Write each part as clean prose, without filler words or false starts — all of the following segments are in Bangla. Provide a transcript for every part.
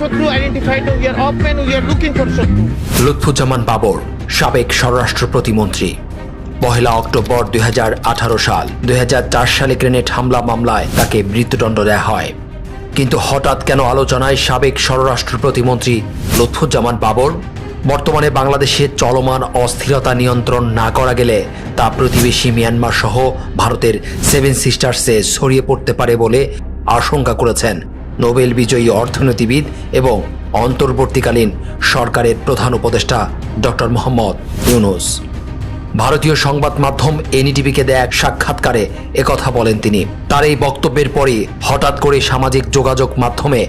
শত্রু identified, we are open, we are looking for শত্রু। লুৎফুজ্জামান বাবর, সাবেক স্বরাষ্ট্র প্রতিমন্ত্রী। 1 অক্টোবর 2018 সাল 2004 সালে গ্রেনেড হামলা মামলায় তাকে মৃত্যুদণ্ড দেওয়া হয়। কিন্তু হঠাৎ কেন আলোচনায় সাবেক স্বরাষ্ট্র প্রতিমন্ত্রী লুৎফুজ্জামান বাবর? বর্তমানে বাংলাদেশে চলমান অস্থিরতা নিয়ন্ত্রণ না করা গেলে তা প্রতিবেশী মিয়ানমার সহ ভারতের 7 সিস্টার্সে ছড়িয়ে পড়তে পারে বলে আশঙ্কা করেছেন নোবেল বিজয়ী অর্থনীতিবিদ এবং অন্তর্বর্তীকালীন সরকারের প্রধান উপদেষ্টা ডক্টর মোহাম্মদ ইউনূস। ভারতীয় সংবাদ মাধ্যম এনডিটিভিকে দেয়া এক সাক্ষাৎকারে একথা বলেন তিনি। তার এই বক্তব্যের পরই হঠাৎ করে সামাজিক যোগাযোগ মাধ্যমে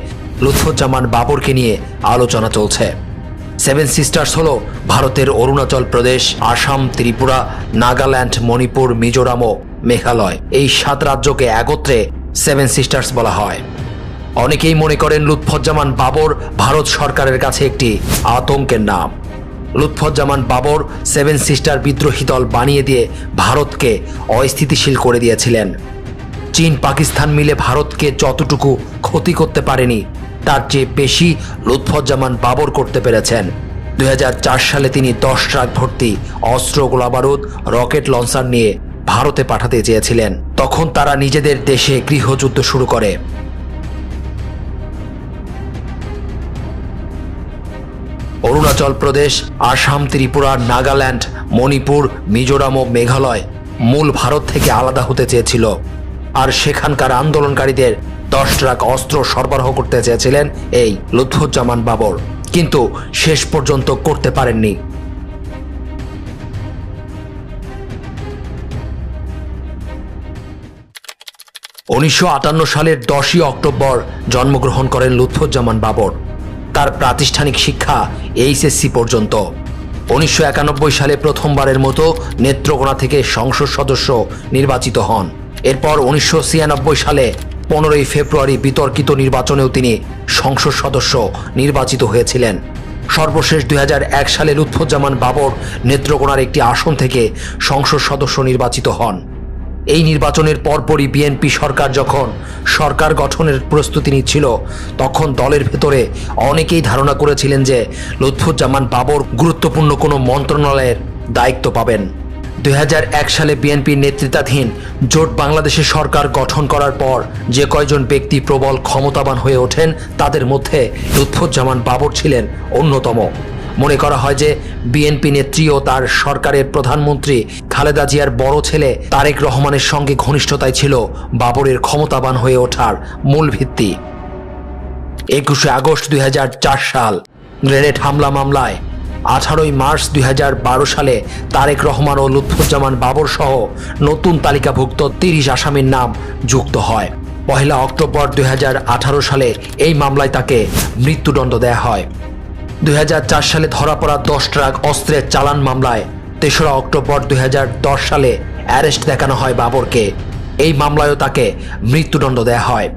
লুৎফুজ্জামান বাবরকে নিয়ে আলোচনা চলছে। 7 সিস্টার্স হল ভারতের অরুণাচল প্রদেশ, আসাম, ত্রিপুরা, নাগাল্যান্ড, মণিপুর, মিজোরাম ও মেঘালয়, এই 7 রাজ্যকে একত্রে 7 সিস্টার্স বলা হয়। অনেকেই মনে করেন লুৎফুজ্জামান বাবর ভারত সরকারের কাছে একটি আতঙ্কের নাম। লুৎফুজ্জামান বাবর 7 সিস্টার বিদ্রোহী দল বানিয়ে দিয়ে ভারতকে অস্থিতিশীল করে দিয়েছিলেন। চীন, পাকিস্তান মিলে ভারতকে যতটুকু ক্ষতি করতে পারেনি তার চেয়ে বেশি লুৎফুজ্জামান বাবর করতে পেরেছেন। 2004 সালে তিনি 10 ট্রাক ভর্তি অস্ত্র, গোলাবারুদ, রকেট লঞ্চার নিয়ে ভারতে পাঠাতে চেয়েছিলেন। তখন তারা নিজেদের দেশে গৃহযুদ্ধ শুরু করে। অরুণাচল প্রদেশ, আসাম, ত্রিপুরা, নাগাল্যান্ড, মণিপুর, মিজোরাম ও মেঘালয় মূল ভারত থেকে আলাদা হতে চেয়েছিল, আর সেখানকার আন্দোলনকারীদের 10 ট্রাক অস্ত্র সরবরাহ করতে চেয়েছিলেন এই লুৎফুজ্জামান বাবর, কিন্তু শেষ পর্যন্ত করতে পারেননি। '58 সালের 10 অক্টোবর জন্মগ্রহণ করেন লুৎফুজ্জামান বাবর। তার প্রাতিষ্ঠানিক শিক্ষা এইচএসসি পর্যন্ত। 1991 সালে প্রথমবারের মতো নেত্রকোনা থেকে সংসদ সদস্য নির্বাচিত হন। এরপর 1996 সালে 15 ফেব্রুয়ারি বিতর্কিত নির্বাচনেও তিনি সংসদ সদস্য নির্বাচিত হয়েছিলেন। সর্বশেষ 2001 সালে লুৎফুজ্জামান বাবর নেত্রকোনার একটি আসন থেকে সংসদ সদস্য নির্বাচিত হন। এই নির্বাচনের পরপরই বিএনপি সরকার যখন সরকার গঠনের প্রস্তুতি নিচ্ছিল, তখন দলের ভেতরে অনেকেই ধারণা করেছিলেন যে লুৎফুজ্জামান বাবর গুরুত্বপূর্ণ কোনো মন্ত্রণালয়ের দায়িত্ব পাবেন। 2001 সালে বিএনপির নেতৃত্বাধীন জোট বাংলাদেশে সরকার গঠন করার পর যে কয়জন ব্যক্তি প্রবল ক্ষমতাবান হয়ে ওঠেন, তাদের মধ্যে লুৎফুজ্জামান বাবর ছিলেন অন্যতম। মনে করা হয় যে বিএনপি নেত্রী ও তার সরকারের প্রধানমন্ত্রী খালেদা জিয়ার বড় ছেলে তারেক রহমানের সঙ্গে ঘনিষ্ঠতাই ছিল বাবরের ক্ষমতাবান হয়ে ওঠার মূল ভিত্তি। 21 আগস্ট 2004 সাল গ্রেনেড হামলা মামলায় 18 মার্চ 2012 সালে তারেক রহমান ও লুৎফুজ্জামান বাবর সহ নতুন তালিকাভুক্ত 30 আসামির নাম যুক্ত হয়। 1 অক্টোবর 2018 সালে এই মামলায় তাকে মৃত্যুদণ্ড দেয়া হয়। 2004 সালে ধরা পড়া 10 ট্রাক অস্ত্রের চালান মামলায় 3 অক্টোবর 2010 সালে অ্যারেস্ট দেখানো হয় বাবরকে। এই মামলায়ও তাকে মৃত্যুদণ্ড দেয়া হয়।